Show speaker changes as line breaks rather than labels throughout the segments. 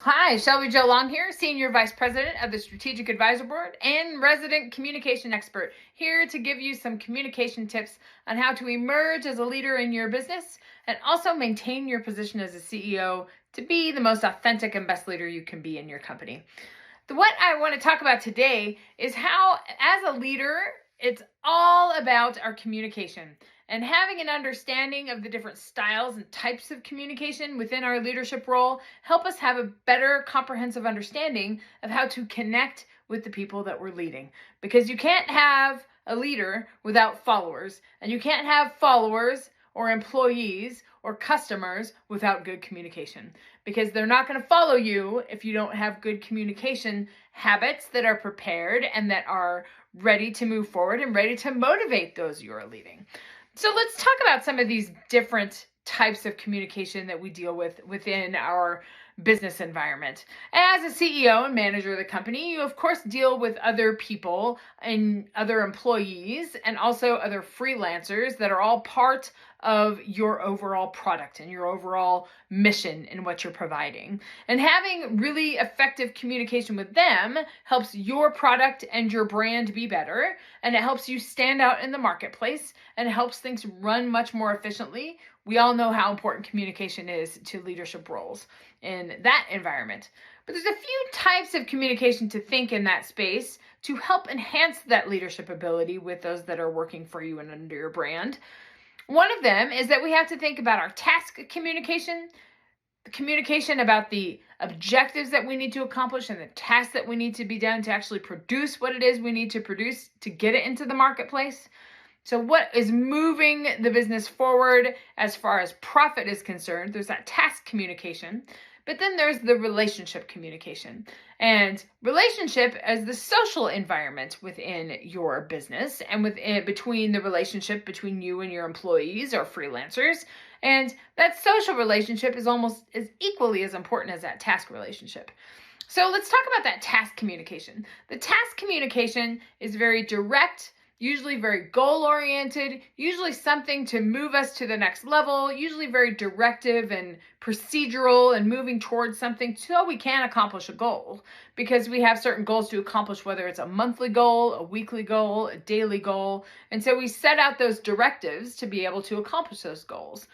Hi, Shelby Long here, Senior Vice President of the Strategic Advisor Board and resident communication expert, here to give you some communication tips on how to emerge as a leader in your business and also maintain your position as a CEO to be the most authentic and best leader you can be in your company. What I want to talk about today is how, as a leader, it's all about our communication and having an understanding of the different styles and types of communication within our leadership role help us have a better comprehensive understanding of how to connect with the people that we're leading. Because you can't have a leader without followers, and you can't have followers or employees or customers without good communication, because they're not going to follow you if you don't have good communication habits that are prepared and that are ready to move forward and ready to motivate those you're leading. So let's talk about some of these different types of communication that we deal with within our business environment. As a CEO and manager of the company, you of course deal with other people and other employees and also other freelancers that are all part of your overall product and your overall mission in what you're providing. And having really effective communication with them helps your product and your brand be better, and it helps you stand out in the marketplace, and it helps things run much more efficiently. We all know how important communication is to leadership roles in that environment. But there's a few types of communication to think in that space to help enhance that leadership ability with those that are working for you and under your brand. One of them is that we have to think about our task communication, the communication about the objectives that we need to accomplish and the tasks that we need to be done to actually produce what it is we need to produce to get it into the marketplace. So what is moving the business forward as far as profit is concerned? There's that task communication, but then there's the relationship communication. And relationship as the social environment within your business and between the relationship between you and your employees or freelancers. And that social relationship is almost as equally as important as that task relationship. So let's talk about that task communication. The task communication is very direct, usually very goal-oriented, usually something to move us to the next level, usually very directive and procedural and moving towards something so we can accomplish a goal, because we have certain goals to accomplish, whether it's a monthly goal, a weekly goal, a daily goal. And so we set out those directives to be able to accomplish those goals.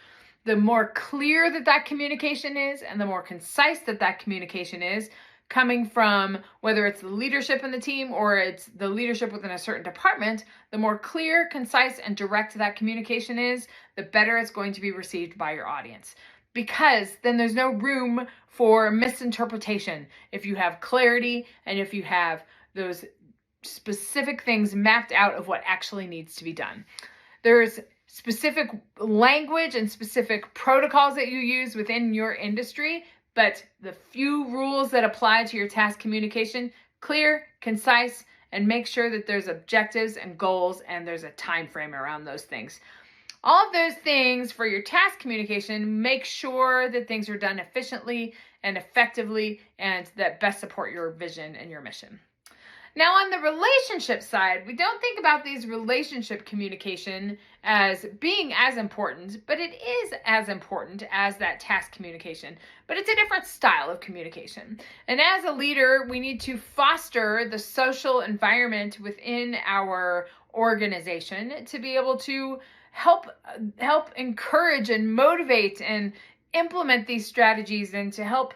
The more clear that communication is and the more concise that communication is, coming from whether it's the leadership in the team or it's the leadership within a certain department, the more clear, concise, and direct that communication is, the better it's going to be received by your audience. Because then there's no room for misinterpretation if you have clarity and if you have those specific things mapped out of what actually needs to be done. There's specific language and specific protocols that you use within your industry, but the few rules that apply to your task communication, clear, concise, and make sure that there's objectives and goals and there's a time frame around those things. All of those things for your task communication make sure that things are done efficiently and effectively and that best support your vision and your mission. Now, on the relationship side, we don't think about these relationship communication as being as important, but it is as important as that task communication. But it's a different style of communication. And as a leader, we need to foster the social environment within our organization to be able to help encourage and motivate and implement these strategies and to help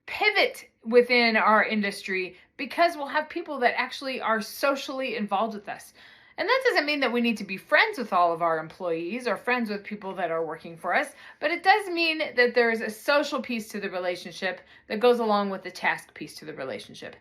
pivot within our industry, because we'll have people that actually are socially involved with us. And that doesn't mean that we need to be friends with all of our employees or friends with people that are working for us, but it does mean that there is a social piece to the relationship that goes along with the task piece to the relationship.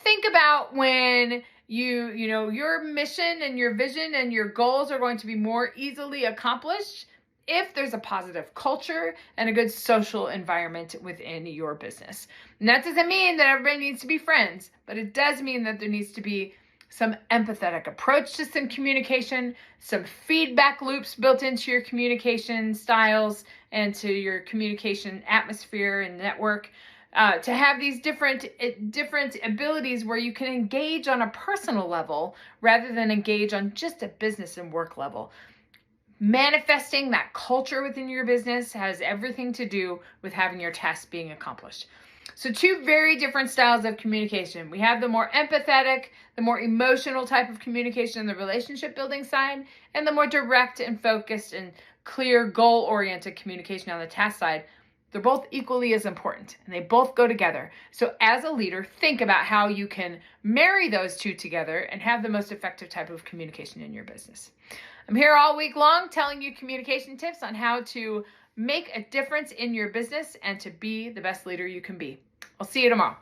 Think about when your mission and your vision and your goals are going to be more easily accomplished if there's a positive culture and a good social environment within your business. And that doesn't mean that everybody needs to be friends, but it does mean that there needs to be some empathetic approach to some communication, some feedback loops built into your communication styles and to your communication atmosphere and network, to have these different abilities where you can engage on a personal level rather than engage on just a business and work level. Manifesting that culture within your business has everything to do with having your tasks being accomplished. So two very different styles of communication. We have the more empathetic, the more emotional type of communication on the relationship building side, and the more direct and focused and clear goal-oriented communication on the task side. They're both equally as important, and they both go together. So as a leader, think about how you can marry those two together and have the most effective type of communication in your business. I'm here all week long telling you communication tips on how to make a difference in your business and to be the best leader you can be. I'll see you tomorrow.